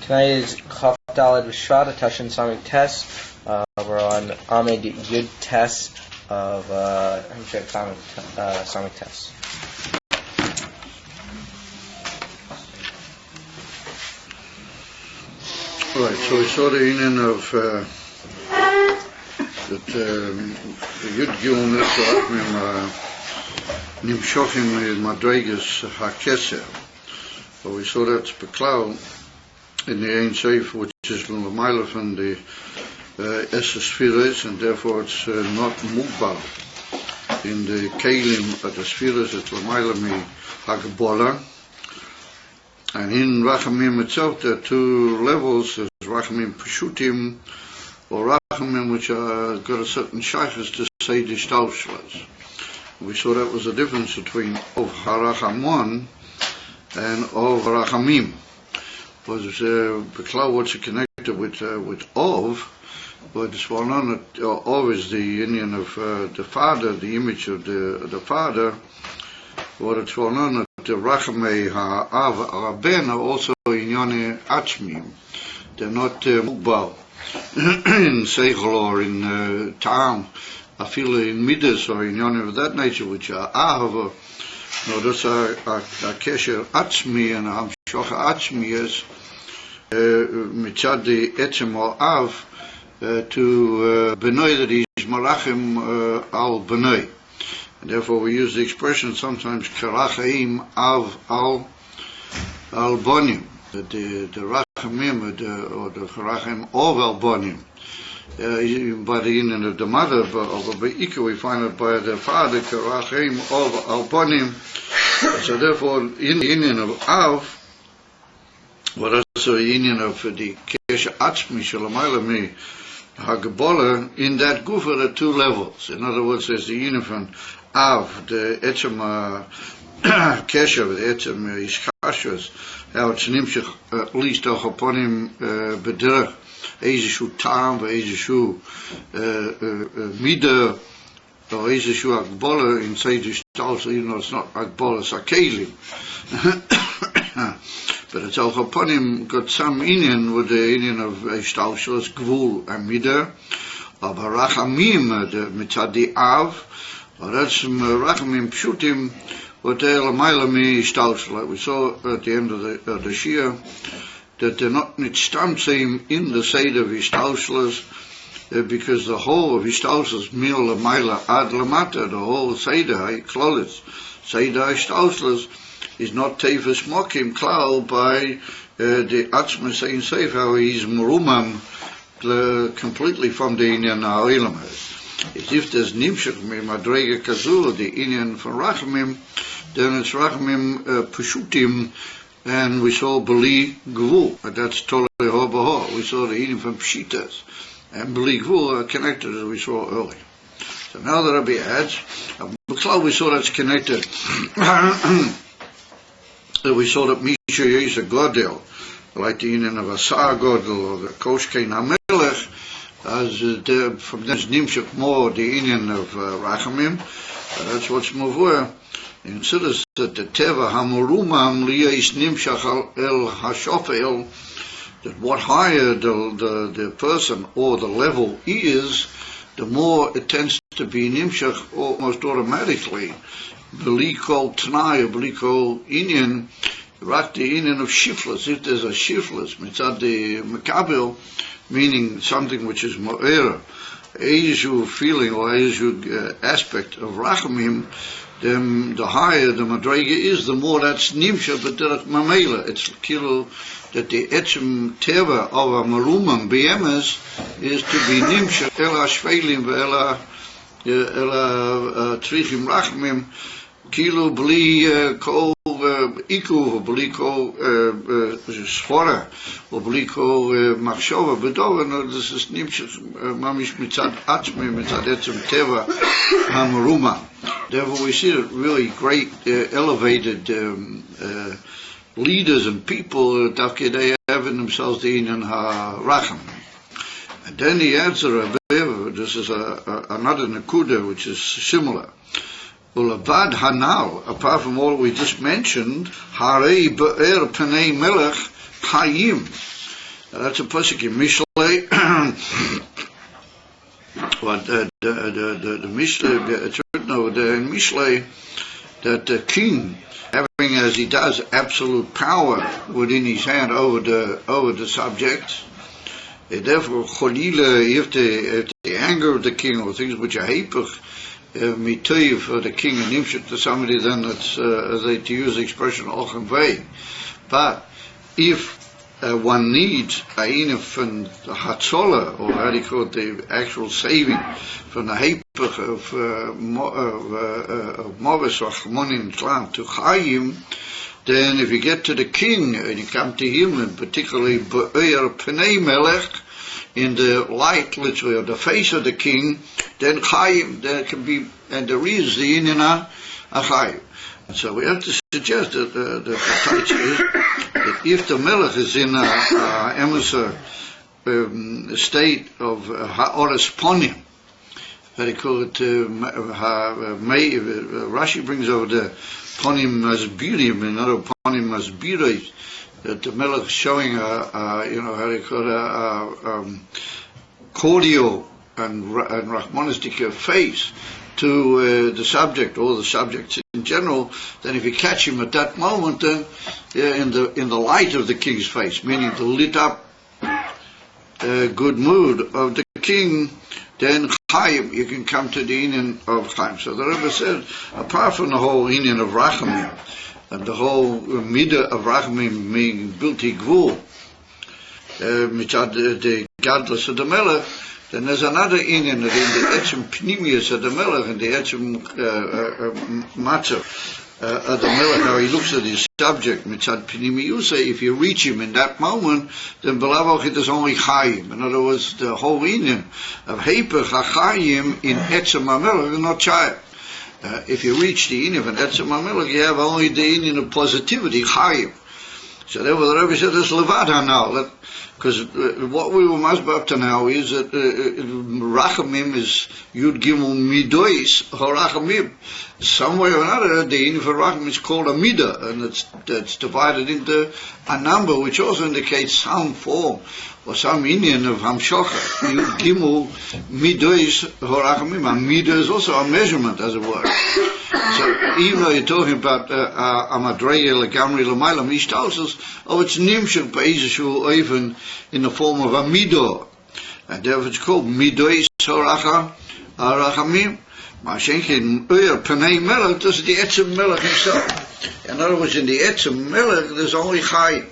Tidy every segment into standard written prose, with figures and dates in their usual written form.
Tonight is Chaf Daled Shvat, Samech Tes. We're on Amid Yud Tes of Samech Tes. Right, so we saw the union of that Yud Gilnet Nimshochim Madregas HaKeser. So we saw that Beklau in the Ein Seif, which is L'mayla from the Spheres, and therefore it's not Mugbal. In the Kelim at the Spheres, it's L'mayla mi Hagbola. And in Rachamim itself, there are two levels. There's Rachamim Peshutim, or Rachamim which are got a certain shaykhs to say the Shtalshlas. We saw that was the difference between of Harachamon and of Rachamim. Was Beklau what's connected with Ov, but it's well known that Ov is the union of the father, the image of the father. What it's well known that the Rachamei Ha'av Rabben are also Inyone Atzmim. They're not Mugbal in Seichel or in Ta'am, Afila in Midas or Inyone of that nature, which are Av. No, that's a Kesher Atzmi and a Hamshocha Atzmi is Mitzad the Etzem or Av to Benoi, that is Malachim al Benoi. And therefore we use the expression sometimes Karachaim Av al Bonim, that the Rachamim or the Karachaim of al Bonim. By the union of the mother of a Be'ika, we find it by the father, Karachaim of al Bonim. So therefore, in the union of Av, what also the union of the Kesha Atzmi Shalamayla mi Hagbola, in that Gufa there are two levels. In other words, there's the union from Av, the Etzem Kesha, the Etzem Ishkashas, how it's Nimshach, at least auch upon him Bederach, Eizeshu Tam, Eizeshu Mida, or Eizeshu Agbola, inside the Shtal, so it's not Agbola, it's Akelim. But it's auch upon him got some Indian with the Indian of Shtal, so it's Gvul and Mida, or Barachamim, the Mitzadi Av, or that's Rachamim Pshutim, what they're L'mayla mi Shtal, like we saw at the end of the Shia, that they're not nitztamtzim in the Seder of Ishtalshlas, because the whole of Ishtalshlas, Mil L'mayla Ad Lamata, the whole Seder, Klolis, Seder Ishtalshlas, is not Tefes Mokim Klal by the Atzma saying Seif, how he's Murumam completely from the Inyan Ha'olam. As if there's Nimshach mi Madrega Kazul, the Inyan from Rachamim, then it's Rachamim Peshutim, and we saw Beli Gvul, but that's Tolei Ho B'Ho. We saw the Inyan from Pshitas, and Beli Gvul are connected as we saw earlier. So now the Rabbi adds, B'Klal we saw that's connected. We saw that Misha is a Godel, like the Inyan of Asar Godel or the Koshkein HaMelech, as from this Nimshach more the Inyan of Rachamim. That's what's Mavur. In Siddur that the Teva Hamurumam Liyais Nimshach El Hashofel, that what higher the person or the level is, the more it tends to be Nimshach almost automatically. Belikol Tnai, Belikol Inyan, Rak the Inyan of Shiflas, if there's a Shiflas, Mitzad the Mekabel, meaning something which is Mo'era, Eishu feeling or Eishu aspect of Rachamim, then the higher the Madrega is, the more that's Nimshach, but Derech Mamela. It's Kilo that the Etzem Teva of a Marumam BMS is to be Nimshach, Ela Shvelim, Ela Trichim Rachamim, Kilo Bli Ko Iku, or Bli Ko Sfora, or Bli Ko Machshova, Bedova. No, this is Nimshach, Mamish Mitzad Atzmi, Mitzad Etzem Teva, Hamaruma. Therefore, we see that really great, elevated leaders and people, they have in themselves the Inyan HaRacham. And then he adds this is another Nakuda which is similar. Ulavad Hanal, apart from all we just mentioned, Harei Be'er Panei Melech Chayim. That's a pasuk in Mishlei. What the Mishlei? It's written over there in Mishlei that the king, having as he does absolute power within his hand over the subjects, therefore cholila, if the anger of the king or things which are hepech mitoiv for the king and nimshut to somebody, then it's to use the expression ochem vei. But if one needs a inif from the hatzola, or how do you call it, the actual saving from the hepech of moves or chmonin tlam to chayim, then if you get to the king and you come to him, and particularly be'er pnei melech, in the light, literally, of the face of the king, then chayim, there can be, and there is the inyan chayim. And so we have to suggest that the taich is that if the melech is in a state of ha'oras ponim, very call it, Rashi brings over the ponim masbirim, another ponim masbirim, that the melech showing how they call it, cordial and rahmanistic face to the subject, or the subjects in general, then if you catch him at that moment, then in the light of the king's face, meaning the lit up good mood of the king, then chayim, you can come to the inyan of chayim. So the Rebbe said, apart from the whole inyan of rachamim, and the whole midah of rachamim being bilti gvul, mitzad the gadlus of the melech, then there's another inyan that in the etzem pnimius of the melech, and the etzem matzah of the melech, how he looks at his subject, mitzad pnimiusa, if you reach him in that moment, then belavach it is only chayim. In other words, the whole inyan of hepech hachayim in etzem hamelech is not chayim. If you reach the inyan of an etzem hamelech, you have only the inyan of positivity, chayim. So therefore the Rebbe said this levad hanal, because what we were masbeh up to now is that rachamim is yud gimel midois harachamim. Some way or another, the inyan for rachamim is called a midah, and that's divided into a number, which also indicates some form or some inyan of hamshocha. Yud gimel midois harachamim. A midah is also a measurement, as it were. So even though you're talking about a madrege legamri l'mayla, Mish tells us, it's nimshel ba'izashu even in the form of a midah, and therefore it's called midois harachamim. Ma'ashenkin u'er pnei melech, this is the etzem melech himself. In other words, in the etzem melech, there's only chayim.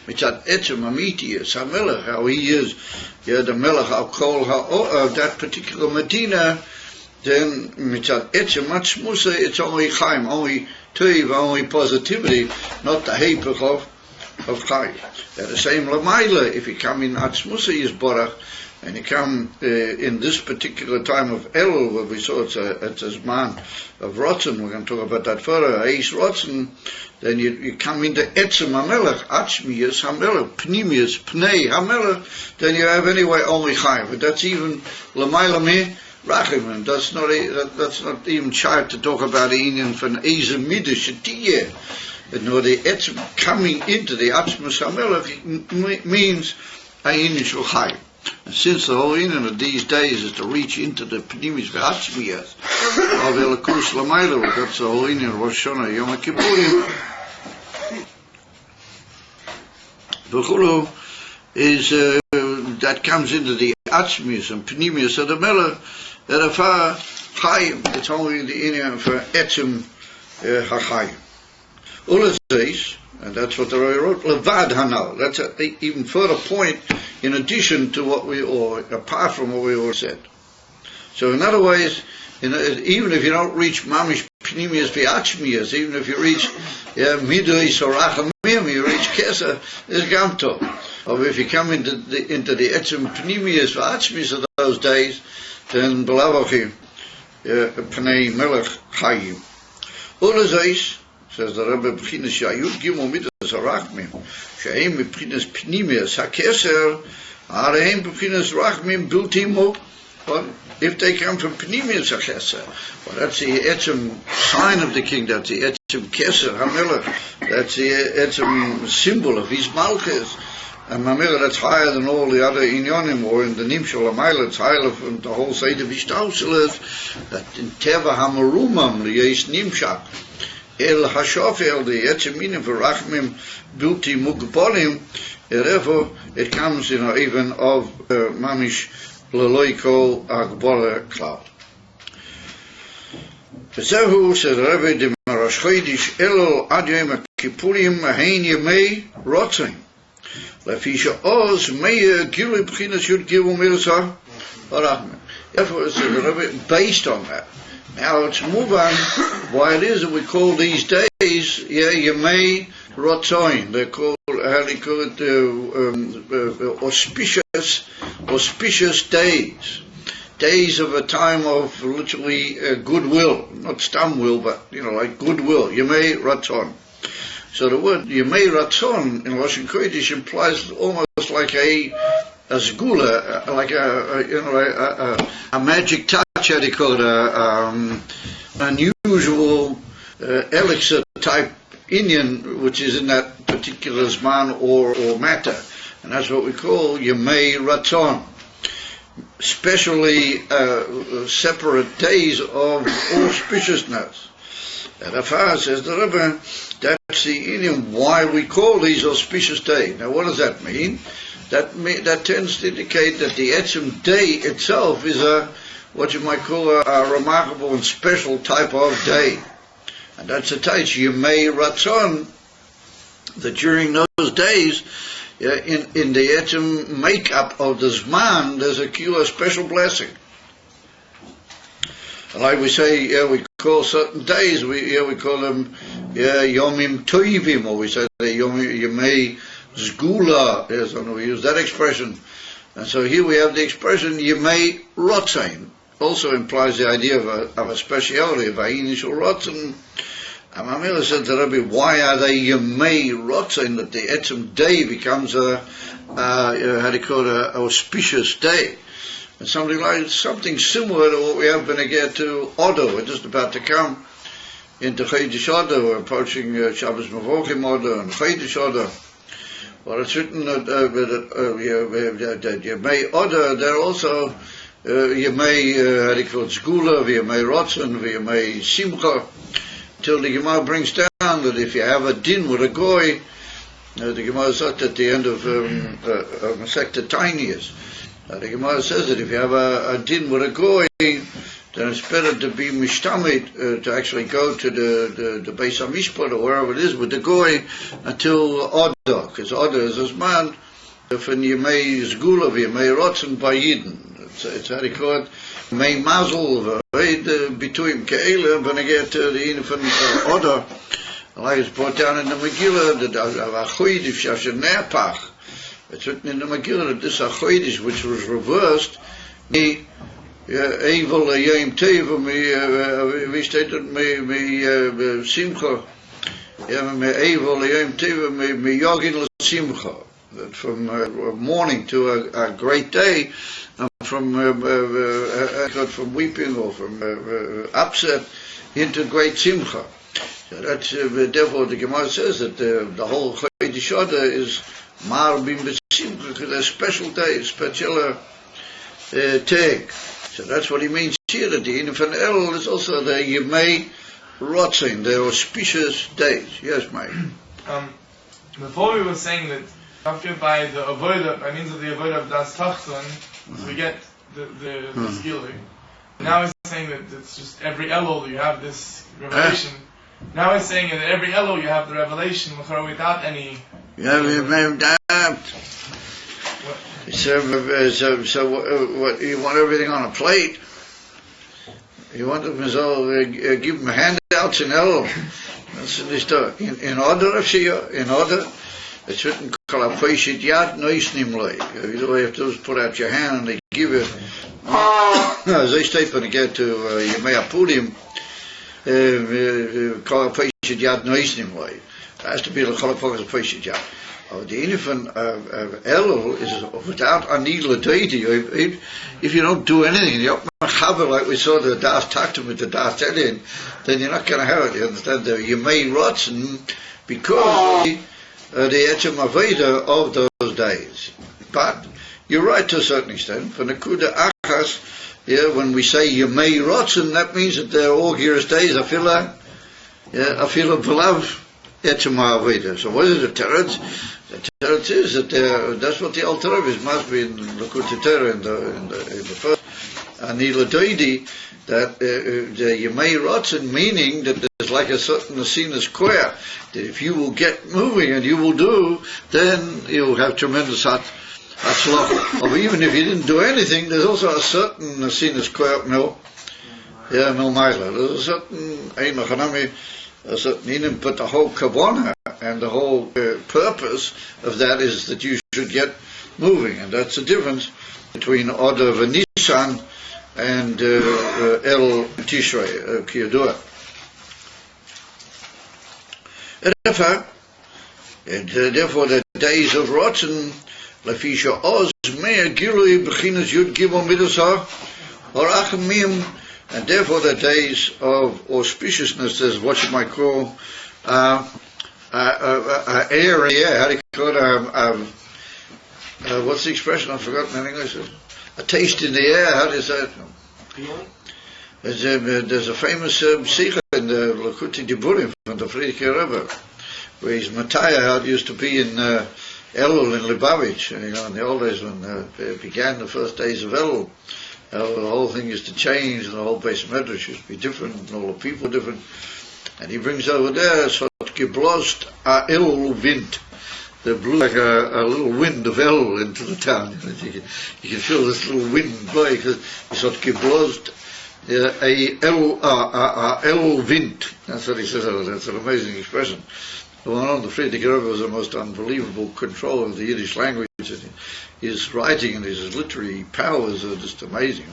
Mitzad etzem amitius hamelech, how he is, the melech of kol of that particular Medina. Then mitzad etzem matzmusa, it's only chayim, only teiv, only positivity, not the hepech of chayim. The same lamaila, if you come in atzmusa yisborach, and you come in this particular time of Elul, where we saw it's a zman of rotzen, we're going to talk about that further, Eish rotzen, then you come into etzem hamelech, atzmiyas hamelech, pnimius, pnei hamelech, then you have anyway only chayim. But that's even lamaila me rachamim. That's not even shy to talk about the inyan for an ezem midah shetiyeh. Nor the etzem coming into the atzmus hamelech means a inyan shel chayim. And since the whole inyan of these days is to reach into the pnimis v'atzmiyas of elakus lamayla, that's the whole inyan of Rosh Hashanah, Yom HaKippurim, v'chulu, is that comes into the atzmiyas and pnimius of the melech, that afar chayim, it's only the inyan for etzem hachayim. Ulazais, and that's what the Rebbe wrote, levad hanal. That's an even further point in addition to what or apart from what we all said. So in other ways, even if you don't reach mamish pnimius v'atzmiyas, even if you reach midois or rachamim, you reach keser, is gamto. Or if you come into the etzem pnimius v'atzmiyas of those days, then belavachim pnei melech chayim. Ulazais, says the Rebbe, b'chinas shayud gimel midas harachmim, shehem b'chinas pnimius hakeser, arehem b'chinas rachmim biltimo. But if they come from pnimius hakeser, well, that's the etzem sign of the king, that's the etzem keser hamelech, that's the etzem symbol of his malchus. and Mamela, that's higher than all the other inyonim, or in the Nimshal Amayla, it's higher from the whole side of Ishtausel, that in Teva Hamarumam, the Yesh Nimshak, El Hashofel, the Yetziminim for Rachmim, Bilti Mugbolim, therefore it comes, even of Mamish Leloiko Agbora cloud. Zehu said Rebbe de Marash Chodesh Elul Ad Yom Kippurim Hein Yemei Rotzin. Lefisha Oz Meir Gilui B'chinas Yud Gilul Mirza Arachman. Therefore, it said Rebbe based on that. Now let's move on. Why it is that we call these days Yemei Rotzin. They're called, how do you call it, auspicious days. Days of a time of literally goodwill, not stam will, but like goodwill. Yemei Ratzon. So the word Yemei Ratzon in Lashon Kodesh implies almost like a sgula, like a magic touch. How do you call it? Unusual elixir type Indian, which is in that particular zman or matter, and that's what we call Yemei Ratzon. Especially separate days of auspiciousness. And Afar says the Rebbe, that's the Indian why we call these auspicious days. Now what does that mean? That tends to indicate that the Etzim day itself is what you might call a remarkable and special type of day. And that's a type, Yemei Ratzon, that during those days, in the etzim makeup of the Zman, there's a special blessing. Like we say, we call certain days, we call them Yomim Toivim, or we say Yemei Zgula, we use that expression. And so here we have the expression Yemei Rotzain, also implies the idea of a speciality, of Ainish or Rotzen. And Mamela said to Rabbi, why are they Yemei Rotzen, that the Etzim day becomes an auspicious day? And something similar to what we have been again to Odo. We're just about to come into Chodesh Odo. We're approaching Shabbos Mavochim Odo and Chodesh Odo. Well, it's written that Yemei Odo, they're also Yemei, Zgula, Yemei Rotzen, Yemei Simcha. Till the Gemara brings down that if you have a din with a goy, the Gemara said at the end of Masechta Tinius, the Gemara says that if you have a din with a goy, then it's better to be mishtamid, to actually go to the Beis HaMishpat or wherever it is with the goy until Oda, because Oda is a man from Yemei Zgula, Yemei Rotzen by Yidden. It's how they call it, May Mazel, between Ke'ela, when I get to the infant order, like it's brought down in the Megillah, that Achoidish Shashanepach. It's written in the Megillah that this Achoidish, which was reversed, me Evil Yom Teva, we stated me Simcha, me Evil Yom Teva, me Yogin Simcha. That from morning to a great day, from weeping or from upset into great simcha. So that's therefore the Gemara says that the whole Chodesh Odo is marbim b'simcha, because a special day, special tag. So that's what he means here. That the infant El is also the Yemei Rotzin, the auspicious days. Yes, Mike. Before we were saying that after by the avodah, by means of the avodah of Das Tachton, we get the skill. Now he's saying that it's just every Elul you have this revelation. Now he's saying that every Elul you have the revelation without any. So what, you want everything on a plate? You want them to give them handouts in Elul. That's what they do. In order, it's written, yad you have to put out your hand and they give it. As they state when they get to Yemei Apurim, yad noisnim. It has to be the Chalapokas of yad. The infant Elul is without anila deity. If you don't do anything, you don't like we saw the Das Taktum with the Das Elin, then you're not going to have it. You understand? You may rotzen because the Etzem Aveda of those days. But you're right to a certain extent. For Nakuda Achas, when we say Yemei Rotzen, that means that they're all Giras days, Afila B'lav Etzem Aveda. So what is the Teretz? The Teretz is that that's what the Alter Rebbe is, must be in Lakut Torah in the first Anila Doidi, that the Yemei Rotzen, meaning that there's like a certain Asina square, that if you will get moving and you will do, then you'll have tremendous Hatzlacha. Or even if you didn't do anything, there's also a certain Asina square mil Maila. There's a certain Ein Lachanami, a certain Inim, but the whole Kavanah and the whole purpose of that is that you should get moving, and that's the difference between Adar V'Nisan and El Tishrei, Kiyadua. And therefore the days of Rotzen, Lafisha Oz, Mea Gilui, Bechinas Yud Gimel Midasar, or Achamim, and therefore the days of auspiciousness, is what you might call air, how do you call it, what's the expression, I've forgotten in English, a taste in the air, how do you say it? There's a famous Sikha in the Lakuti Diburim from the Frierdiker Rebbe, where his Mataya used to be in Elul in Lubavitch, in the old days when it began the first days of Elul. The whole thing used to change, and the whole base medrash used to be different, and all the people different. And he brings over there, so geblost a Elul wind. They blew like a little wind of Elul into the town. You can feel this little wind blowing, because it's what geblost a Elul wind. That's what he says. That's an amazing expression. The one on the Frierdiker Rebbe was the most unbelievable control of the Yiddish language. His writing and his literary powers are just amazing.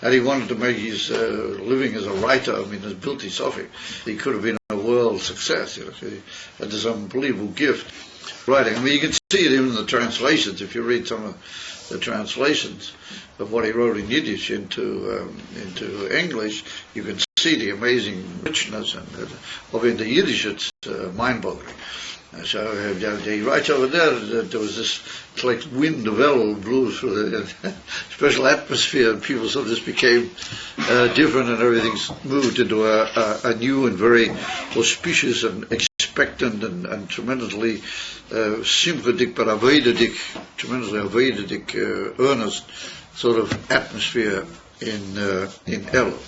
And he wanted to make his living as a writer, as Bilti Sophic. He could have been a world success. He had this unbelievable gift writing. You can see it even in the translations. If you read some of the translations of what he wrote in Yiddish into English, you can see the amazing richness and of in the Yiddish. It's mind-boggling. So he writes over there that there was this like wind of Elul blew through the special atmosphere, and people sort of just became different, and everything's moved into a new and very auspicious and expectant and tremendously sympathetic, but tremendously avedic, earnest sort of atmosphere in Elul.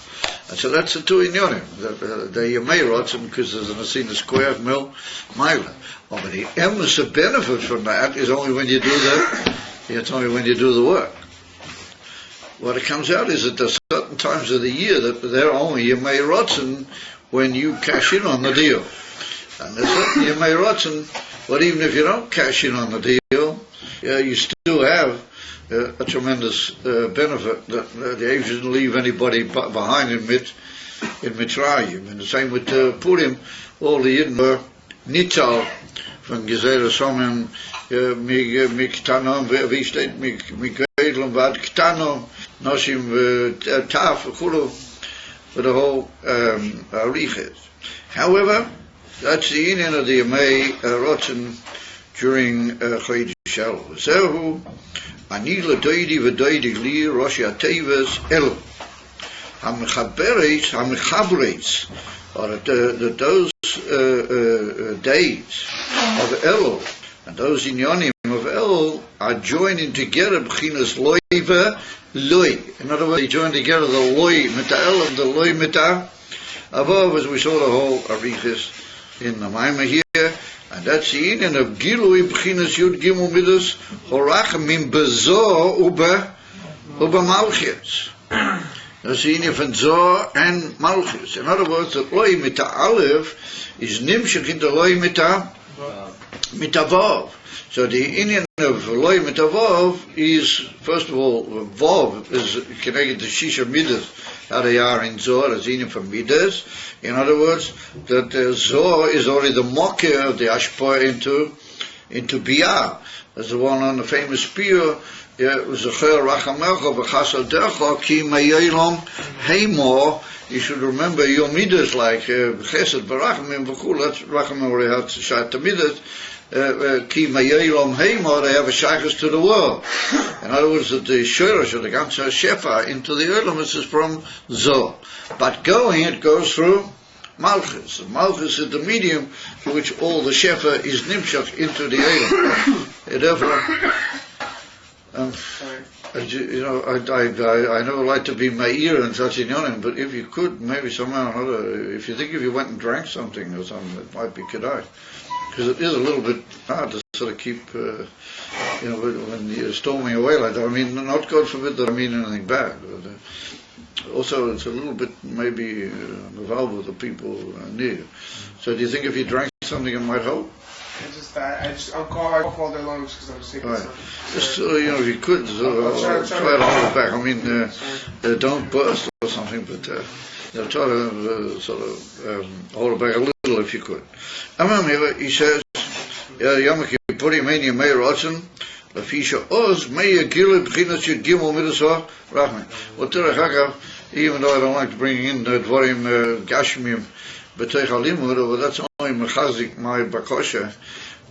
And so that's the two inyonim. The Yemei Rotzen, because there's an Asina square of mil Maila. But the emes of benefit from that is only when you do it's only when you do the work. What it comes out is that there's certain times of the year that they're only Yemei Rotzen when you cash in on the deal. And there's certain Yemei Rotzen, but even if you don't cash in on the deal, you still have a tremendous benefit that the Avs didn't leave anybody behind in Mitzrayim. And the same with Purim, all the Yidden were Nitzal von Gezerah Somem Miktanom, wie steht Mikveidlum Vad Ktanom, Noshim Taf, Chulu, for the whole Ariches. However, that's the union of the Yemei Rotzen during Chodesh Elul. Zehu Ani l'doidi v'doidi li Rosh HaTeves Elul. Hamechabretz, or those days of Elul, and those inyonim of Elul are joining together b'chinas loy ve'loy. In other words, they join together the loy mita'el and the loy mita'ah. Above, as we saw the whole arichis in the Maimah here, and that's the union of Gilui b'chinas Yud Gimel Midas Horachamim Bezo Uba Malchus. That's the union from Zoh and Malchus. In other words, the Loi Mita Aleph is Nimshach into Loi Mita Vav. So the union of Loi Mita Vav is, first of all, Vav is connected to Shisha Midas, how they are in Zoh, as union from Midas. In other words, that Zoh is already the mocker of the Ashpa into Biyah. That's the one on the famous spear. You should remember your midas like chesed barachmim v'chul. That's rachamim already had shat midas, ki mayelom heima, they have a shaykhs to the world. In other words, that the shirish of the ganze shefa into the Olamus is from Zo. But it goes through Malchus. Malchus is the medium through which all the shefa is nimshach into the Olam. Therefore, I never like to be Meir and such in Yonim, but if you could, maybe somehow or other, if you went and drank something or something, it might be kedai. Because it is a little bit hard to sort of keep, when you're storming away like that. I mean, not God forbid that I mean anything bad. But, also, it's a little bit maybe involved with the people near you. So do you think if you drank something it might help? I'll cough all day long because I'm sick. Right. Just if you could, try to hold it back. I mean, don't burst or something, but try to sort of hold it back a little if you could. He says, Yom Kippurim ein yemei rotzen, lefisha oz mei gile b'chinas yud gimel midasor rachman. Well, terech hagav, even though I don't like bringing in the dvarim gashmim b'teich halimud, but that's only mechazik my bakosha,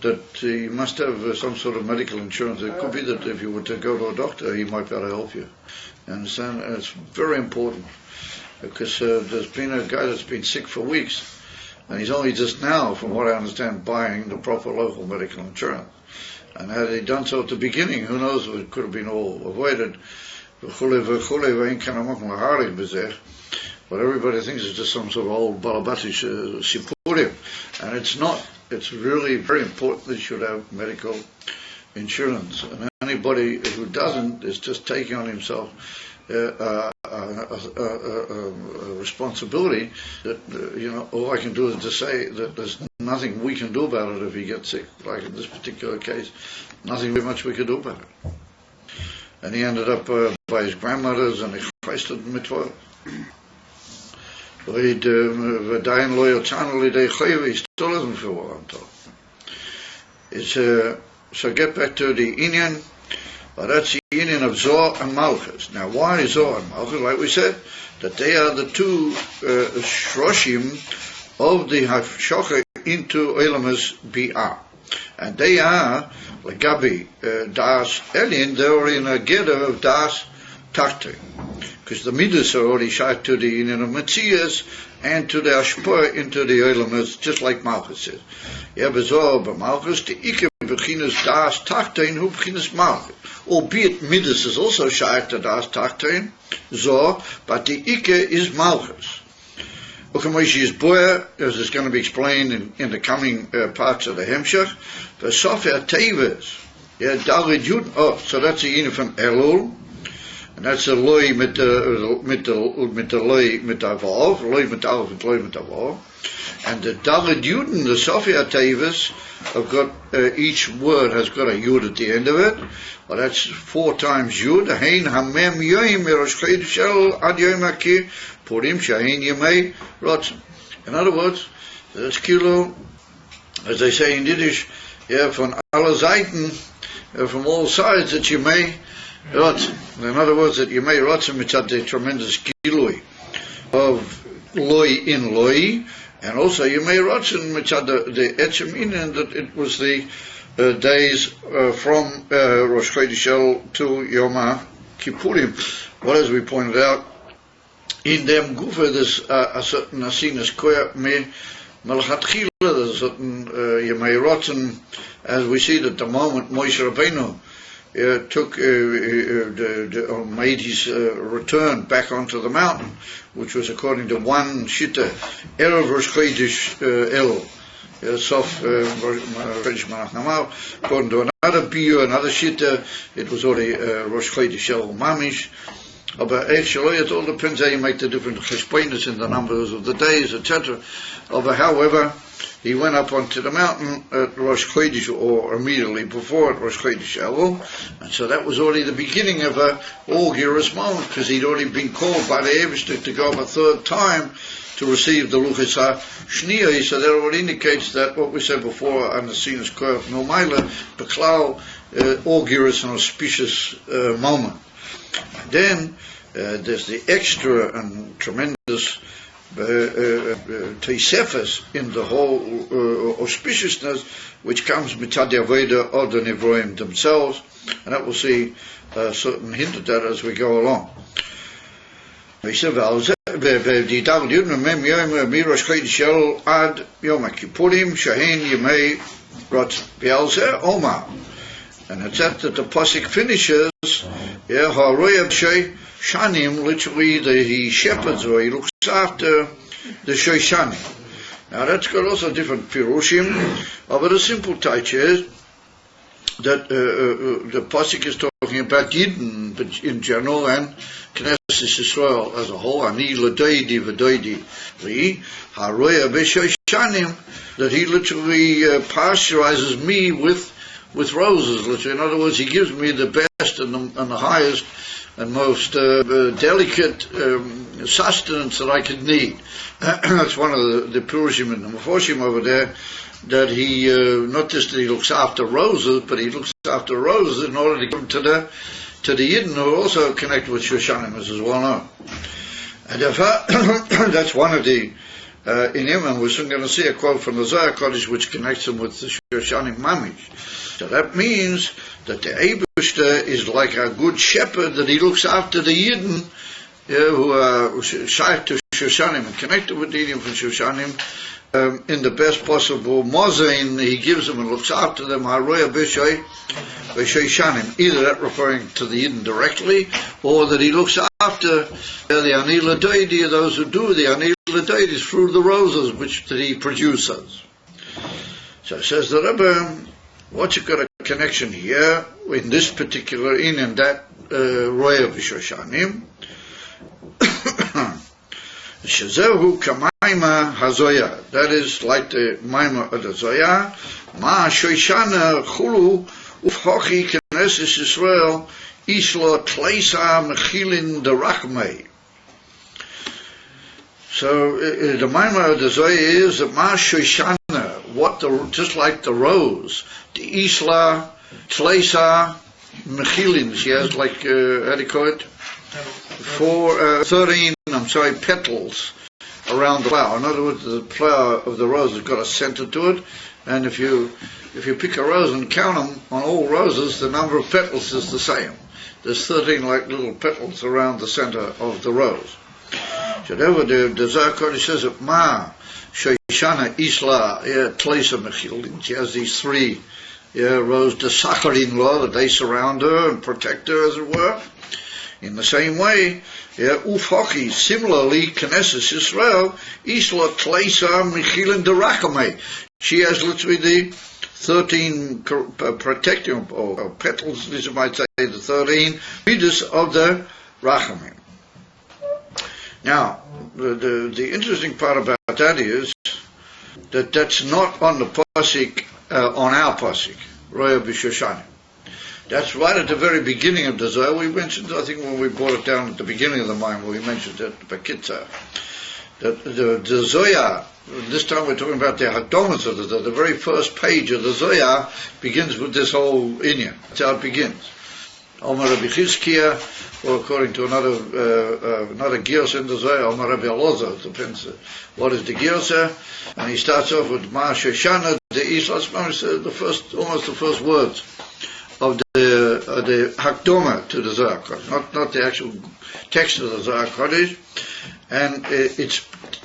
that you must have some sort of medical insurance. It could be that if you were to go to a doctor, he might be able to help you. You understand? And it's very important, because there's been a guy that's been sick for weeks, and he's only just now, from what I understand, buying the proper local medical insurance. And had he done so at the beginning, who knows, it could have been all avoided. But everybody thinks it's just some sort of old balabatish sipurim, and it's not. It's really very important that you should have medical insurance. And anybody who doesn't is just taking on himself a responsibility that, all I can do is to say that there's nothing we can do about it if he gets sick, like in this particular case. Nothing very much we could do about it. And he ended up by his grandmother's, and he christed mitzvah. V'dayin lo yotzanu l'idei chayv, he still isn't for what I'm talking. It's so get back to the Inyan. That's the Inyan of Zohar and Malchus. Now, why is Zohar and Malchus? Like we said, that they are the two shroshim of the hafshocha into Olamus Bi'ah. And they are, like Gabi, Das Elin, they are in a gather of Das Tachti. Because the Midas are already shot to the Inyan of Metzias and to the Ashpur into the Olamus, just like Malchus says. Yeah, but Zohar, but Malchus, the Ike Bechinas Das Tachti, who Bechinas Malchus. Albeit Midas is also shayach to Das Tachtin, Zohar, but the Ike is Malchus. Ukamoishi is Boer, as is going to be explained in the coming parts of the Hemshech. The Shvat Teves, Dalid Yud. So that's the Ina from Elul, and that's the Loi mit the Loi mit Avav, Loi mit Avav and Loi mit Avav. And the Dalid Yuden, the Shvat Teves, have got each word has got a Yud at the end of it. Well, that's 4 times Yud. Hein hamem yoim merosh chedshel ad yoim hakir purim shehein yemei rotzen. In other words, that's kilo, as they say in Yiddish, von alle Seiten, from all sides that you may rotzen. In other words, that you may rotzen mitzat the tremendous gilui of loi in loi, and also you may rotzen mitzat the etzem inen, that it was the days from Rosh Chodesh El to Yom Kippurim. Well, as we pointed out, in them gufa there's a certain asinas koya me melchatchila, there's a certain Yemei Rotzen, as we see that the moment Moshe Rabbeinu made his return back onto the mountain, which was according to one Shitta, Erev Rosh Chodesh El. According to another Biur, another Shitta, it was already Rosh Chodesh El Mamish. But actually, it all depends how you make the different cheshbonos in the numbers of the days, etc. However, he went up onto the mountain at Rosh Chodesh, or immediately before at Rosh Chodesh Elul, and so that was already the beginning of a augureous moment, because he'd already been called by the Eivishter to go up a 3rd time to receive the Luchas HaShniyah. So that already indicates that what we said before on the Sinus Korach Nomaila, Beklau, augureous and auspicious moment. And then there's the extra and tremendous Teisefes in the whole auspiciousness which comes mitzad avodah of the Nevroim themselves, and that we'll see a certain hint at that as we go along. Die Tag Yud Mem Yom Mirosh Chodesh Shel Ad Yom Kippurim Shahen Yemei Rot Be'alzeh Omar. And it's that the pasuk finishes, Haroyab Shei Shanim, literally he shepherds or he looks after the Shoishanim. Now that's got also different pirushim, but a simple touch is that the pasuk is talking about Yidden in general and Knesset Israel as a whole. Ani l'doidi v'doidi li haroya b'shoishanim, that he literally pasteurizes me with roses. Literally, in other words, he gives me the best and the highest and most delicate sustenance that I could need. That's one of the Purushim and the Mefoshim over there, that he, not just that he looks after roses, but he looks after roses in order to give them to the Yidden who are also connected with Shoshanim, as is well known. And that's one of the in him, and we're soon going to see a quote from the Zohar Kodesh which connects him with the Shoshanim Mamish. So that means that the Eibishter is like a good shepherd, that he looks after the Yidden who are shaykh to Shoshanim and connected with the Yidden from Shoshanim in the best possible mozain. He gives them and looks after them. Haroya b'shoishanim, either that referring to the Yidden directly, or that he looks after the Ani l'doidi, those who do the Ani l'doidis through the roses that he produces. So it says the Rebbe, what's got a connection here in this particular in that Roya b'shoshanim? Shezehu kamaima hazoya. That is like the maima of the zoya. Ma shoshana chulu ufhochi knesses Israel islo tleisa mechilin derachmei. So the maima of the zoya is that ma shoshana, just like the rose, the isla tleisa mechilin. She has like how do you call it? 13 petals around the flower. In other words, the flower of the rose has got a center to it, and if you pick a rose and count them on all roses, the number of petals is the same. There's 13 like little petals around the center of the rose. So therefore the Zohar Kodesh says that Ma Shoshana Isla Tleisa Mechilin. She has these three rose the Sacharin law that they surround her and protect her, as it were. In the same way, Ufhochi, similarly, Knesset Israel, Isla Tleisa Mechilin Derachmei. She has literally the 13 protecting or petals, as you might say, the 13 readers of the Rachamim. Now, the interesting part about that is that that's not on the pasuk, on our pasuk, Roya b'Shoshanim. That's right at the very beginning of the Zohar. We mentioned, I think, when we brought it down at the beginning of the Maimon, we mentioned that Bakitza, that the Zohar, this time we're talking about the Hakdomas of the Zohar. The very first page of the Zohar begins with this whole inyan. That's how it begins. Omar Rabbi Chizkiah, or according to another Giyos in the Zohar, Omar Rabbi Elazar, depends what is the Giyos, and he starts off with Ma Shoshana, the Islas, almost the first words of the Hakdoma to the Zohar Kodesh, not the actual text of the Zohar Kodesh, and it's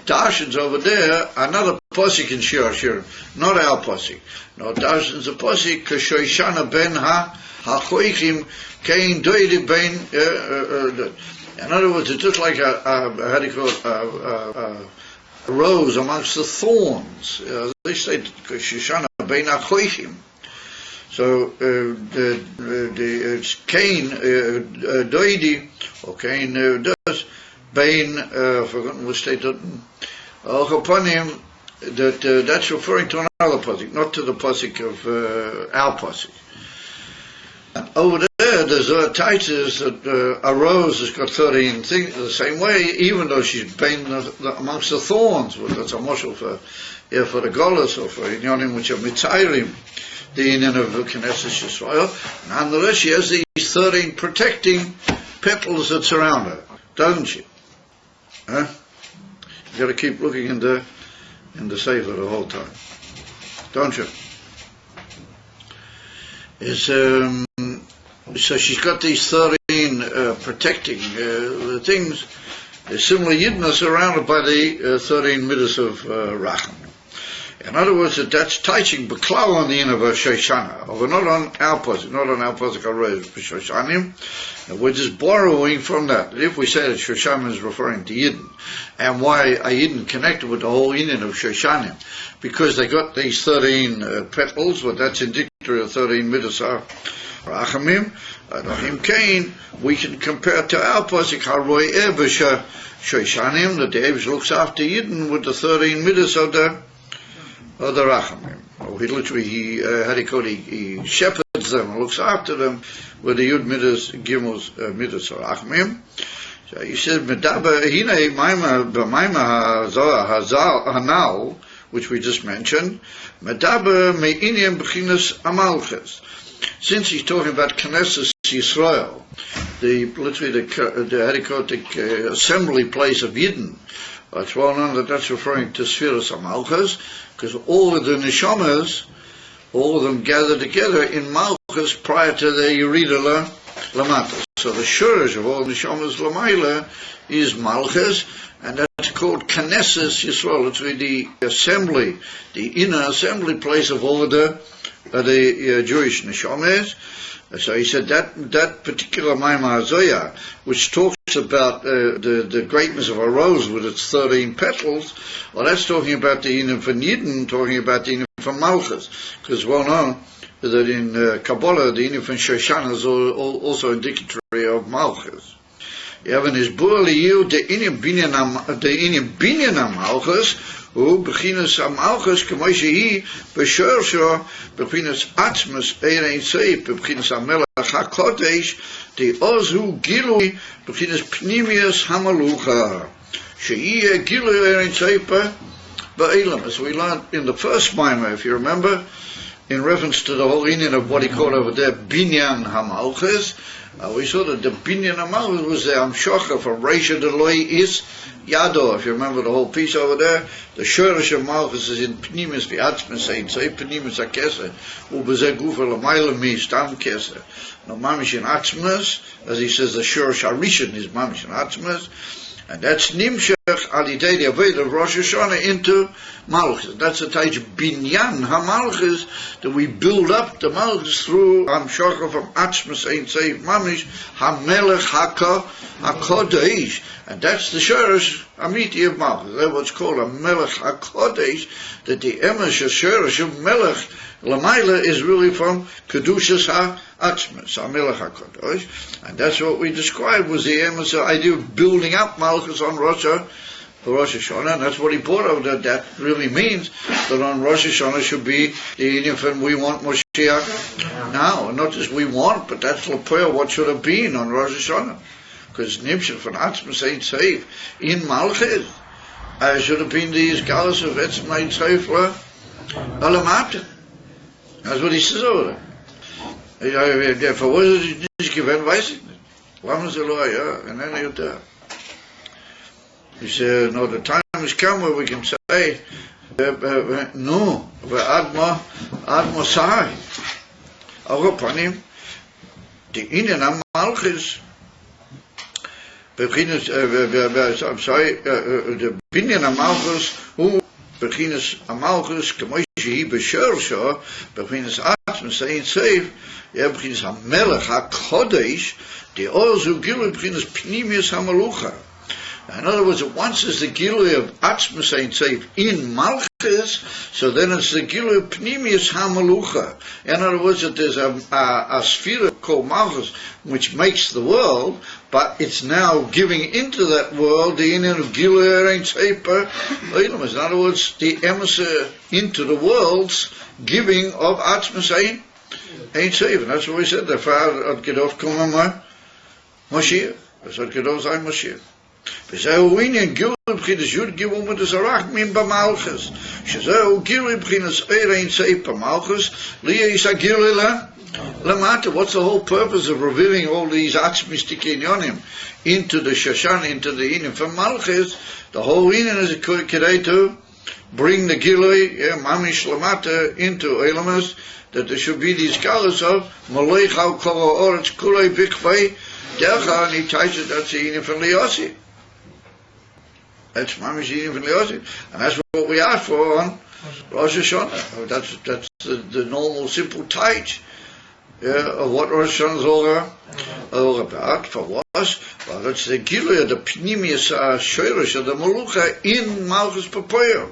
Darshans over there, another pasuk in Shir Hashirim, not our pasuk. No, Darshans a pasuk, Kashoishana ben ha-choichim kein doidi ben, in other words, it's just like a rose amongst the thorns. They say Kashoishana ben ha-choichim. So it's Cain doidi or Cain does Bain forgotten what state upon him that that's referring to another pasuk, not to the pasuk of our pasuk. And over there, the Zohar teaches that a rose has got 13 things the same way, even though she's Bain amongst the thorns. Well, that's a moshel for the Golas or for Inyonim which are Mitzayrim, the Inyan of Knesset Yisrael. Nonetheless, she has these 13 protecting petals that surround her, doesn't she? You've got to keep looking in the Sefer the whole time, don't you? So she's got these 13 protecting things. Similar Yidden are surrounded by the 13 midas of Racham. In other words, that's teaching Beklau on the end of a Shoshana, or not on our posik, Shoshanim. We're just borrowing from that. If we say that Shoshana is referring to Yidden, and why are Yidden connected with the whole union of Shoshanim? Because they got these 13 petals, but that's indicative of 13 midas of Rachamim. Rahim Kain, we can compare to our posik Haroi Ebesha Shoshanim, that the Ebesh looks after Yidden with the 13 midas of the Rachamim. He literally, he shepherds them, looks after them with the Yud midas, Gimels midas of Rachamim. So he said, Medaba Hine Maima B'Maima Hazal Hanal, which we just mentioned, Medaba Me'iniam B'chinas Amalches. Since he's talking about Knesset Yisrael, literally the Hadikotic assembly place of Yidden, it's well known that that's referring to Sfiras Amalchus, because all of the Neshamas, all of them gather together in Malchus prior to the Yerida Lamata. So the Shurish of all Neshamas Lamaila is Malchus, and that's called Knesset Yisrael. It's the assembly, the inner assembly place of all of the Jewish Neshamas. So he said that particular Maimah Hazoya, which talks about the greatness of a rose with its 13 petals, well, that's talking about the Inim from Yidden, talking about the Inim from Malchus, because well known that in Kabbalah the Inim from Shoshana is also indicatory of Malchus. You have in his Bu'aliyil the Inim Binyan Malchus, who Bechinas Amalchus Kamoishihi Beshorsho Bechinas Atzmus Erein Seif Bechinas Amelach HaKodesh the Ozu Gilui Bechinas Pnimius Hamalucha Shei Gilui Erein Seif Ba'elam, as we learned in the first Maimah, if you remember, in reference to the whole union of what he called over there Binyan Hamalchus. We saw that the Binyan Hamalchus was the Amshocha from Reisha Deloi is Yado. If you remember the whole piece over there, the Shurish of Malchus is in Pnimis V'atzmes Ein Sei Pnimis HaKeser U'Bezeh Gufa L'Mayla Mi Stam Keser. No Mamish in Atzmes, as he says, the Shurish Harishon is Mamish in Atzmes, and that's Nimshech Alidei the Aved of Rosh Hashanah into Malchus. That's a type of Binyan HaMalchus, that we build up the Malchus through Amshocha from Atzmes Ein Sei Mamish HaMelech HaKodesh. And that's the Shurish Amiti of Malchus. That's what's called a Melech HaKodesh, that the Emesh Shurish of Melech Lamaila is really from Kedushas HaAtzmes, HaMelech HaKodesh. And that's what we described was the Emesh idea of building up Malchus on Rosh Hashanah, and that's what he brought over. That really means that on Rosh Hashanah should be the Yidden we want Moshiach now. And not just we want, but that's the prayer what should have been on Rosh Hashanah. Because Nimshach from Atzmas Ein Seif in Malchus should have been the Isgalus of Etzem Ein Seif Alamata. That's what he says over there. Therefore, what is it nicht gewähnt, weiß ich nicht. Lassen Sie lo, ja, and then you there. He said, no, the time has come where we can say, no, Adma Sai. Auch upon him, the Indian Malchus, Beginnes, I'm sorry, the Binyan Amalchus, who Beginnes Amalchus, Kamoishi Beshorsho, Beginnes Atzmes Ein Seif, Beginnes HaMelech HaKodesh, the Ozu Gilu Beginnes Pnimius Hamalucha. In other words, once is the Gilui of Atzmas Ein Seif in Malchus, so then it's the Gilui of Pnimius Hamalucha. In other words, that there's a sphere called Malchus, which makes the world, but it's now giving into that world the union of Gilui Ein Seif. In other words, the emissary into the world's giving of Atzmas Ein Seif. And that's what we said, the Father of Gedof Kumama Moshiach. That's what Gedof Zayin Moshiach. וזהו עניין גילוי בבחינת יוד גיבול מידס הרחמים במלכוס, שזהו גילוי בבחינת עיר אין סעיף במלכוס, ליש הגילוי Lamata, what's the whole purpose of revealing all these atzmistik inyonim into the Shoshana, into the Inim from Malchus? The whole Inim is a kedei to bring the Gilui, Mamish Lamata, into Elamus, that there should be these colors of Malech al Kol Oretz Kulei Bikvei Dercha, and he ties it, that's the Inim from Liosi. That's Mamish Inim from Liosi. And that's what we ask for on Rosh Hashanah. That's the normal, simple tithe. Of what Rosh Hashanah is all about, for what? Well, it's the Gilead, the Pnimius Shoirish of the Malucha in Malchus Papoyo.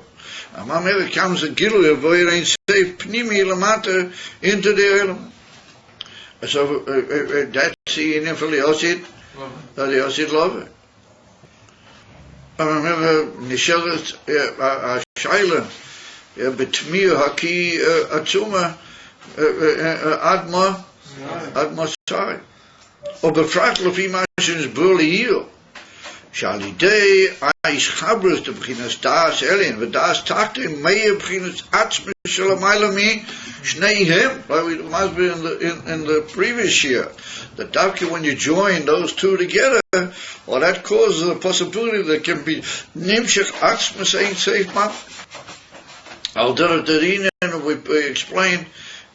And whenever it comes a Gilead, where it ain't safe, Pnimi Lamata into the Elam. So that's the Inim for the Yosid, the Yosid Lover. I remember Nishelet Shaila, Betmir Haki Atzuma. Adma Sai. Or befragt lefi mashins burli hier. Shalidei Aish Chabrus to beginners das Elin, but das takte meye beginners atzme shalamayla Shneihem, like we must be in the previous year. The Davki, when you join those two together, well, that causes the possibility that can be Nimshach Atzma saying safe man. Al Daradarina, we explained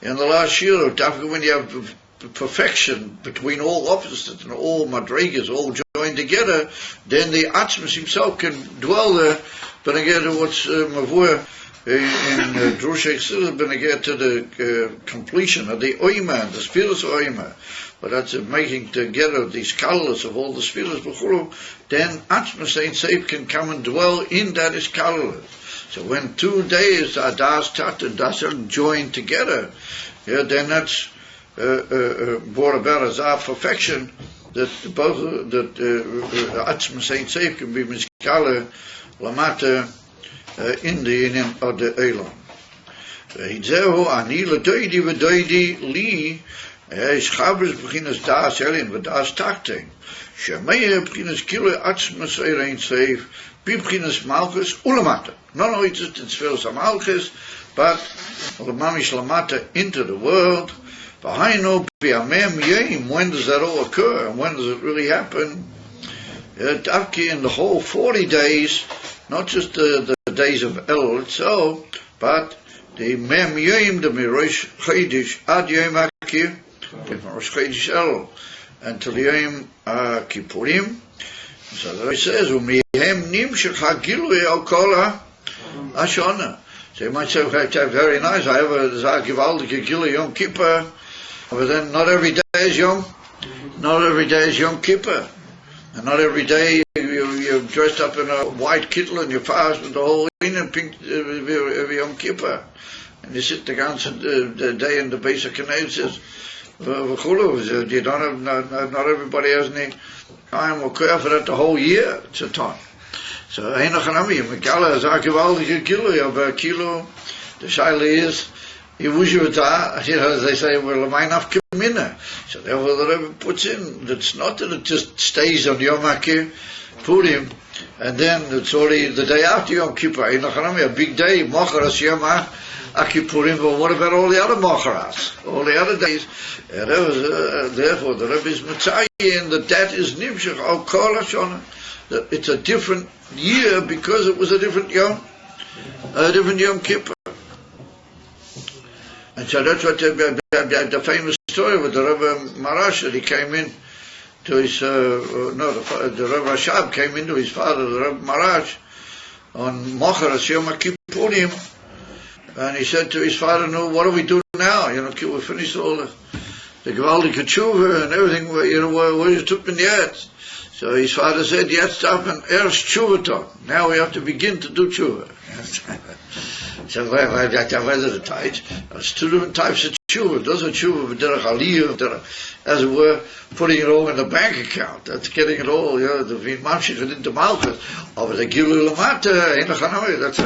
in the last year, when you have perfection between all opposites and all madrigas all joined together, then the Atzmas himself can dwell there. But again, what's Mavur in Drushek still has been again to the completion of the Oima, the Spheres Oima. But that's making together these colors of all the Spheres B'churu, then Atzmas ain't safe can come and dwell in that is colors. So when 2 days are das tat and das joined together, then that's brought about as our perfection that both that Atzma Saint Safe can be miskala lamata in the inim of the Elam. Hidzehu ani ledoidi v'doidi li is chavres beginners das elin v'das takting shemeya beginners kilo Atzma Saint Safe Bibchinas Malchus Ulamata. Not only just in Sfiras Malchus, but Lamamish Lamata into the world. Behind Biamem Yim, when does that all occur? And when does it really happen? Davki in the whole 40 days, not just the days of El itself, but the Mem Yim, the Mirosh Chedish, Ad Yom Akir, the Mirosh Chedish El, until Yom Kippurim. So that it says, Umihem Nimshach HaGilui Al Kol HaShana. So you might say, very nice, I have a Givaldik Gilui Yom Kippur, but then not every day is Yom Kippur. And not every day you're dressed up in a white kittel and you fast with the whole in pink every Yom Kippur. And you sit the day in the base of Canaan says, you don't have, not everybody has any time or care for that the whole year. It's a time. So, Einachanami, Megala is a gewaldige kilo, a kilo, the shaila is, as they say, well, Lamainaf Kamina. So, therefore, the Rebbe puts in, it's not that it just stays on Yom Kippur, Purim, and then it's only the day after Yom Kippur, Einachanami, a big day, Mocharas Yom Kippurim, but what about all the other Mocharas, all the other days? Therefore, the Rebbe is Mitzayin, that is Nimshach, Al Kol HaShana, that it's a different year because it was a different Yom Kippur. And so that's what the famous story with the Rebbe Marash, that he came in to his, the Rebbe Rashab came into his father, the Rebbe Marash, on Mocharas Yom Kippurim, and he said to his father, no, what do we do now? We finished all the Gewaldige Tshuva and everything, where you took in the earth. So his father said, jetzt darf man erst Tshuva tun. Now we have to begin to do Tshuva. So the types, there's two different types of Tshuva. Those are Tshuva v'derech aliyah, as it were, putting it all in the bank account. That's getting it all, the v'mamshich into Malchus. Over the Gilu Lamata, that's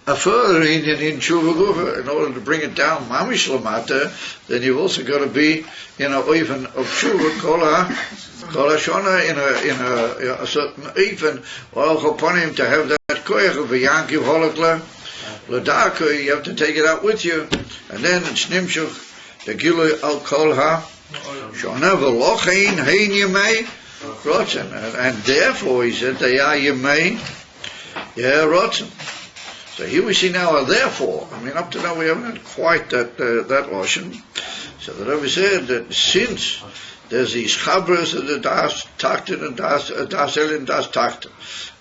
a further in Tshuva Gufa. In order to bring it down, Mamish Lamata, then you've also got to be in a even of Tshuva, Kol HaShana, in a certain even, or upon him to have that koyach of a Yankiv Holokla, Ladaka, you have to take it out with you, and then it's Nimshach the Gilui al Kol Ha Shona V'Lochein Hein Yemei Rotzen, and therefore he said they are Yemei Rotzen. So here we see now a therefore. I mean, up to now we haven't had quite that Lashon. So the Rebbe said that since there's these chabras of the das takten and das el and das takten,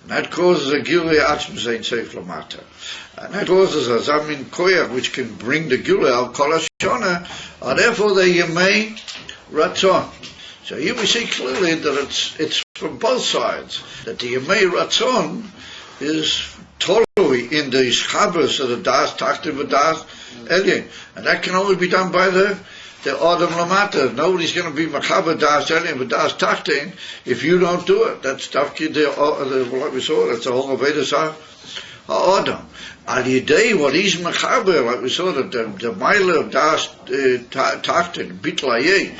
and that causes a gilui atzmus ein seif lamata, and that causes a zamin koyach which can bring the gilui al kol hashona, and therefore they yemei ratzon. So here we see clearly that it's from both sides, that the yemei ratzon is totally in these chabras of the das takten and das elin, and that can only be done by the Adam Lamata. Nobody's going to be Machaber Das Elim but Das Tachtin if you don't do it. That's Tafki, like we saw, that's the whole Vedas Adam. Al Yidei, what he's Machaber, like we saw, that the Mile of Das Tachtin, Bitlayeh,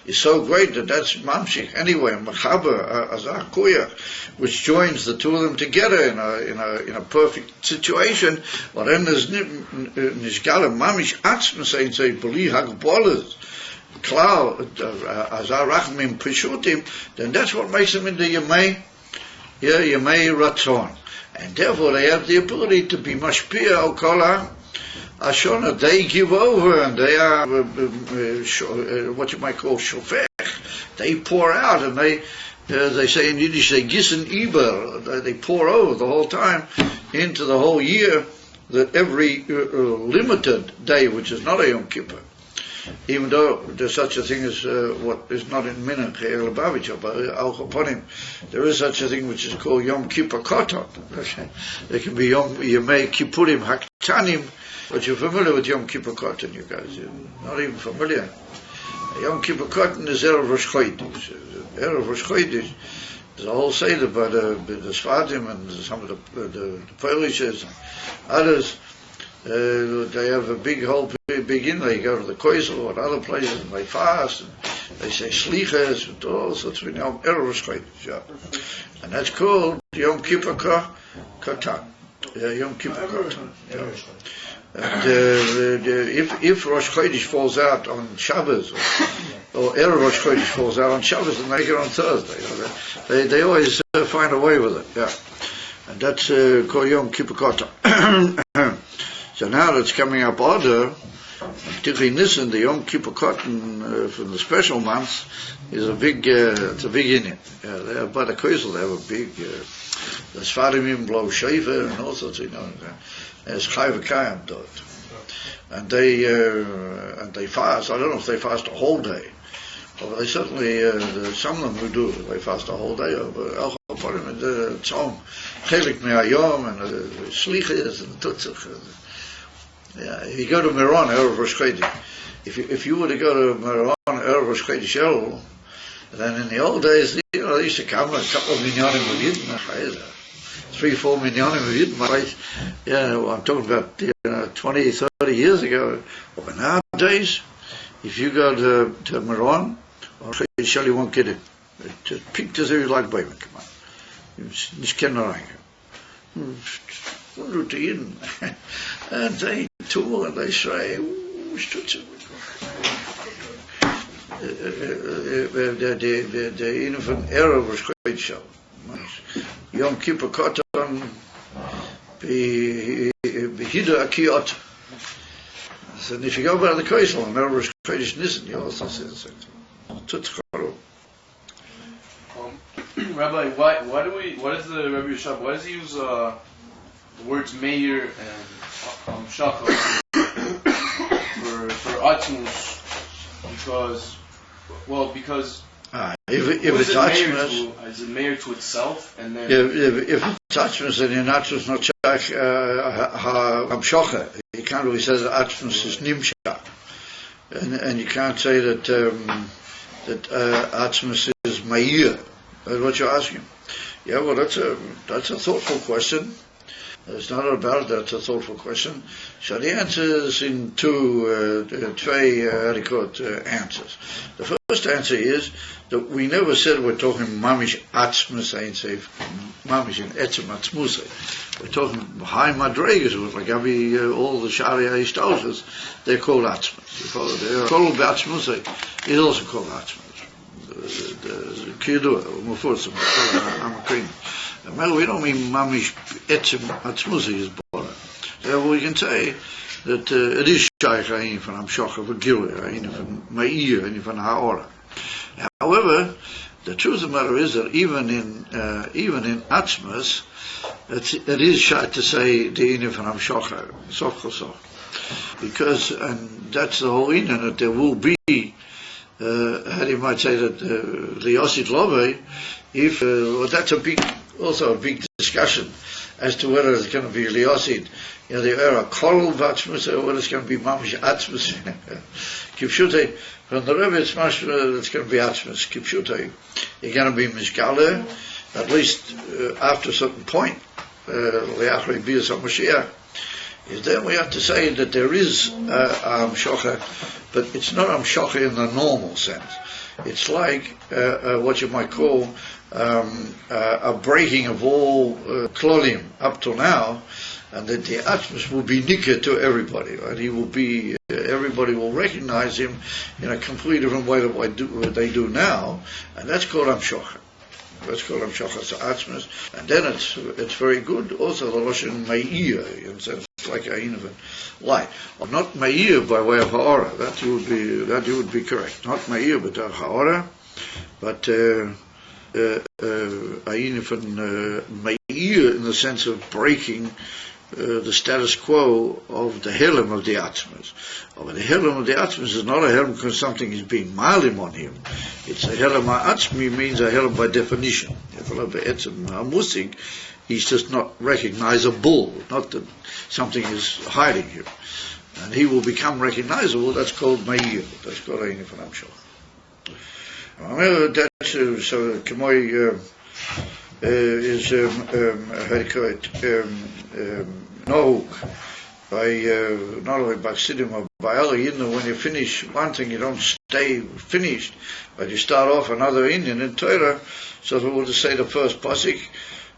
is so great that's Mamshik. Anyway, Machaber, Azar Koyach, which joins the two of them together in a perfect situation. Well, then there's Nishgala Mamish Atzma saying, Beli Hagbolas, Klau, Azar Rachmim Pishutim, then that's what makes them into Yemei Ratzon. And therefore they have the ability to be Mashpia Al Kola Ashona. They give over and they are what you might call shofech. They pour out and they say in Yiddish they gissen iber. They pour over the whole time into the whole year, that every limited day which is not a Yom Kippur, even though there's such a thing as what is not in Minach Lubavitch, but Al Chaponim, there is such a thing which is called Yom Kippur Koton. There can be Yomei Kippurim Haktanim, but you're familiar with Yom Kippur Koton, you guys. You're not even familiar. Yom Kippur Koton is Erev Rosh Chodesh. Erev Rosh Chodesh, there's a whole Seder by the Shvatim and some of the Polishes and others. They have a big in. They go to the Koisel or other places and they fast and they say Slichas and all sorts of Yom Erev Chodesh, yeah. And that's called Yom Kippur Koton. Yom Kippur Koton. Yeah. And if Rosh Chodesh falls out on Shabbos or Erev Rosh Chodesh falls out on Shabbos, then they get on Thursday. They always find a way with it, yeah. And that's called Yom Kippur Koton. So now that's coming up order, particularly Nisan, the Yom Kippur Koton from the special months is a big, it's a big Indian. Yeah, by the Koisel they have a big, the Sfarimim blow Sheva and all sorts of, there's Chai V'Kayim dot. And they fast, I don't know if they fast a whole day, but they certainly, some of them who do, they fast a whole day, but Al Chaponim and the Tzom, Chelik Me'ayom and the Slichas and the Tutzach. Yeah, if you go to Meron, Erev Rosh Chodesh, if you were to go to Meron, Erev Rosh Chodesh Elul, then in the old days, they used to come a couple of minyanim of Yidden, 3-4 minyanim of Yidden, right? Yeah, well, I'm talking about 20, 30 years ago. But nowadays, if you go to Meron, or Chodesh Elul, you won't get it. Just picked as you like, baby, come on. Nicht kennen rein. Und and they tool and they say, the in van Erev was great show. Yom Kippur Koton behida akiot. So if you go by the Koisel and Erev was great Nissen, you also see the same thing. Rabbi, what is the Rabbi Yeshua? Why does he use the words Meir and Shachar for Atmos? Because if it's Atmos, is it Meir to itself? And then if it's Atmos, then in Atmos not Shach Hamshocha. You can't really say that Atmos is Nimshach, and you can't say that Atmos is Meir. That's what you're asking. Yeah, well, that's a thoughtful question. There's no doubt about it. That's a thoughtful question. So the answer is in two answers. The first answer is that we never said we're talking mamish atzmus ein seif, mamish in etzem atzmusay. We're talking high madregas, like all the Sharia ishtalshas, they're called atzmus. They're called atzmusay. It's also called atzmus. The kiyadua, mufurtzim, amakim. We don't mean mamish etzem atzmusay is bora. Therefore, we can say that it is shaykh ein van amshocha v'gilui, ein van ma'ir, ein van ha'ora. However, the truth of the matter is that even in atzmus, it is shaykh to say the ein van amshocha, because, and that's the whole inyan, that there will be, how you might say that the Yosid Love, if well, that's also a big discussion as to whether it's going to be Liosid, the era Korul Vatzmus, or whether it's going to be Mamish Atzmus. Kipshute, from the Rebbe, it's going to be Atzmus. Kipshute, you're going to be Mishgale, at least after a certain point, Leachri Bias HaMashiach. Is then we have to say that there is Amshocha, but it's not Amshocha in the normal sense. It's like what you might call a breaking of all klolim up till now, and that the Atzmus will be nikah to everybody, right? He will be, everybody will recognize him in a completely different way than what they do now, and that's called Amshocha. That's called Amshocha Atzmus, and then it's very good. Also the Lashon Meir, it's like a light, or not Meir by way of Ha'ora. That you would be correct. Not Meir, but Ha'ora, but Meir in the sense of breaking the status quo of the Helam of the Atzmas. But the Helam of the Atzmas is not a Helam because something is being malim on him. It's a Helam Atzmi means a Helam by definition. He's just not recognizable, not that something is hiding him. And he will become recognizable, that's called Meir. That's called Ein Van Amshach. That's so K'moy is how do you call it, Nohuk, by not only by Sidim or by other Yidden. When you finish one thing, you don't stay finished, but you start off another Indian in Torah. So we will just say the first pasuk,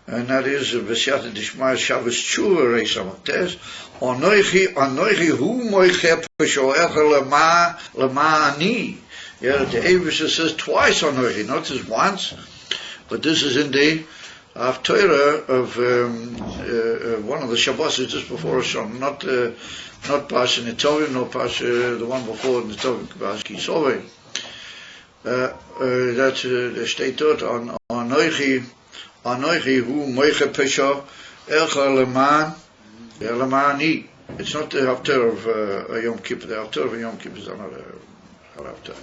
and that is V'siyata Dishmaya Shabbos Tshuva Reis Samech Tes Anoichi Hu Moiche Peshoecha Lema Ani. Yeah, the Avisha says twice Anoichi, not just once, but this is in the Haftorah of one of the Shabbos just before Hashem, not Pasha Nitovim, nor Pasha the one before Nitovim, Pasha Kisove. That's the state dort on Anoichi Hu Moiche Pesha Elcha Lemani. It's not the Haftorah of Yom Kippur. The Haftorah of Yom Kippur is another Haftorah.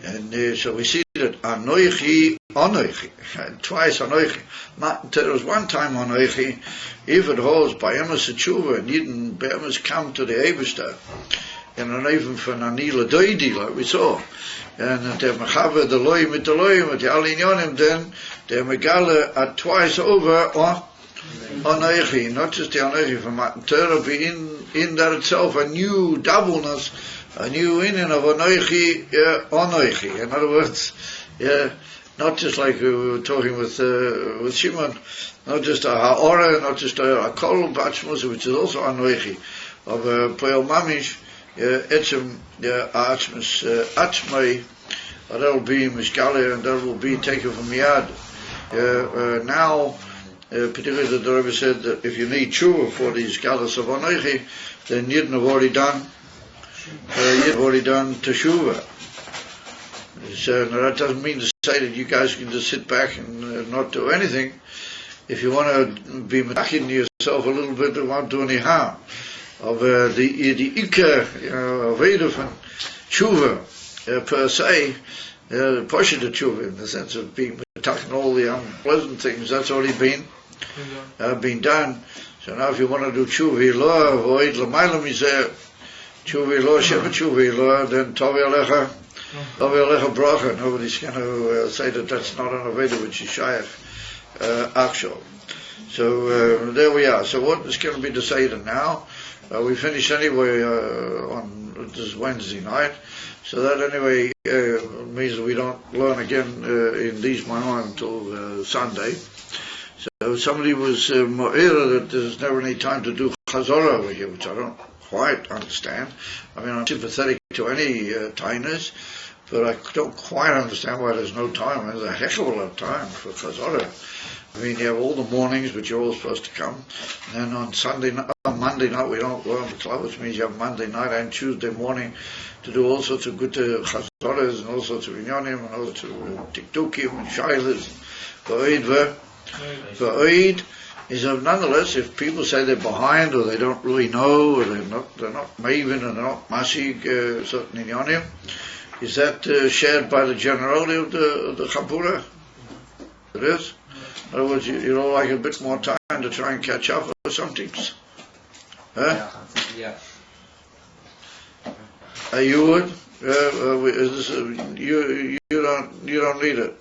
And so we see that Anoichi, twice Anoichi. There was one time Anoichi, if it holds by Emes Tshuva, and Yidden Be'emes come to the Eibishter, and an even from Anila Doidi, like we saw, and the Mechava, the Loyim, with the Loyim, with the Alinyonim, then the Megala at twice over on Anoichi, not just the Anoichi from Matan Torah, but in that itself a new doubleness, a new inyan of Anoichi, Anoichi. In other words, not just like we were talking with Shimon, not just a Ha'ora, not just a Kol B'atzmus, which is also Anoichi, of Poel Mamish, Etzem, Atzmus, Atzmai, that will be Mishkale, and that will be taken from Yad. Now, particularly the Rebbe said that if you need tshuva for these galas of Anoichi, then Yidden have already done teshuva. So that doesn't mean to say that you guys can just sit back and not do anything. If you want to be metakin yourself a little bit, it won't do any harm. Of the ikar, of Eiduf and tshuva per se, push it to tshuva in the sense of being metakin all the unpleasant things. That's already been done. So now, if you want to do tshuva lo avoid l'mayla mizeh. Tshuva lo, Sheva Tshuva lo, then Tovi Alecha Bracha. Nobody's going to say that that's not an Aveda which is Shayach Akshol. So there we are. So what is going to be decided now? We finish anyway on this Wednesday night. So that anyway means that we don't learn again in these Maimon until Sunday. So somebody was mo'ira that there's never any time to do Chazorah over here, which I don't quite understand. I mean, I'm sympathetic to any tainas, but I don't quite understand why there's no time. There's a heck of a lot of time for Chazorah. I mean, you have all the mornings, but you're all supposed to come. And then on Monday night, we don't learn the club, which means you have Monday night and Tuesday morning to do all sorts of good Chazorahs and all sorts of Inyanim and all sorts of Tiktukim and Shailas. For Eid is nonetheless, if people say they're behind or they don't really know or they're not maven and they're not mashig certain inyanim, is that shared by the generality of the Chabura? It is. In other words, you'd all like a bit more time to try and catch up or something. Huh? Yeah. You would? You don't need it.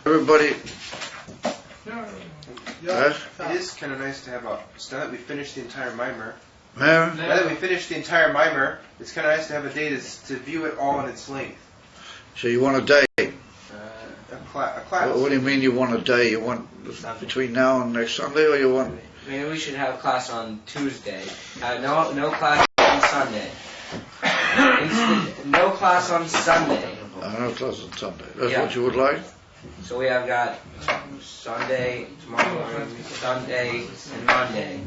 Everybody. Yeah, it is kind of nice to have now that we finished the entire mimer. Now that we finished the entire mimer, it's kind of nice to have a day to view it all in its length. So you want a day? A class. What do you mean you want a day? You want between now and next Sunday, or you want? Maybe we should have class on Tuesday. No class on Sunday. No class on Sunday. No class on Sunday. That's Yeah. what you would like? So we have got Sunday, tomorrow morning, Sunday, and Monday.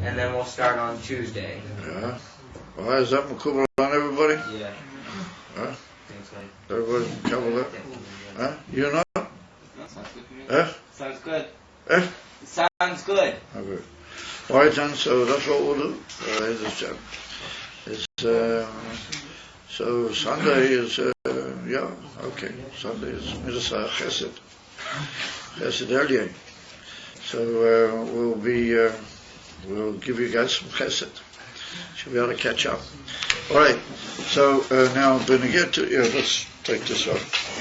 And then we'll start on Tuesday. Yeah. Well, is that makubal on everybody? Yeah. Huh? Everybody can cover that? Huh? You not? Huh? Sounds good. Huh? Sounds good. Okay. All right then, so that's what we'll do. So Sunday is, okay. Sunday is Mitzvah Chesed. Chesed Eliyeh. So we'll give you guys some Chesed. Should be able to catch up. All right. So now I'm going to get to, let's take this off.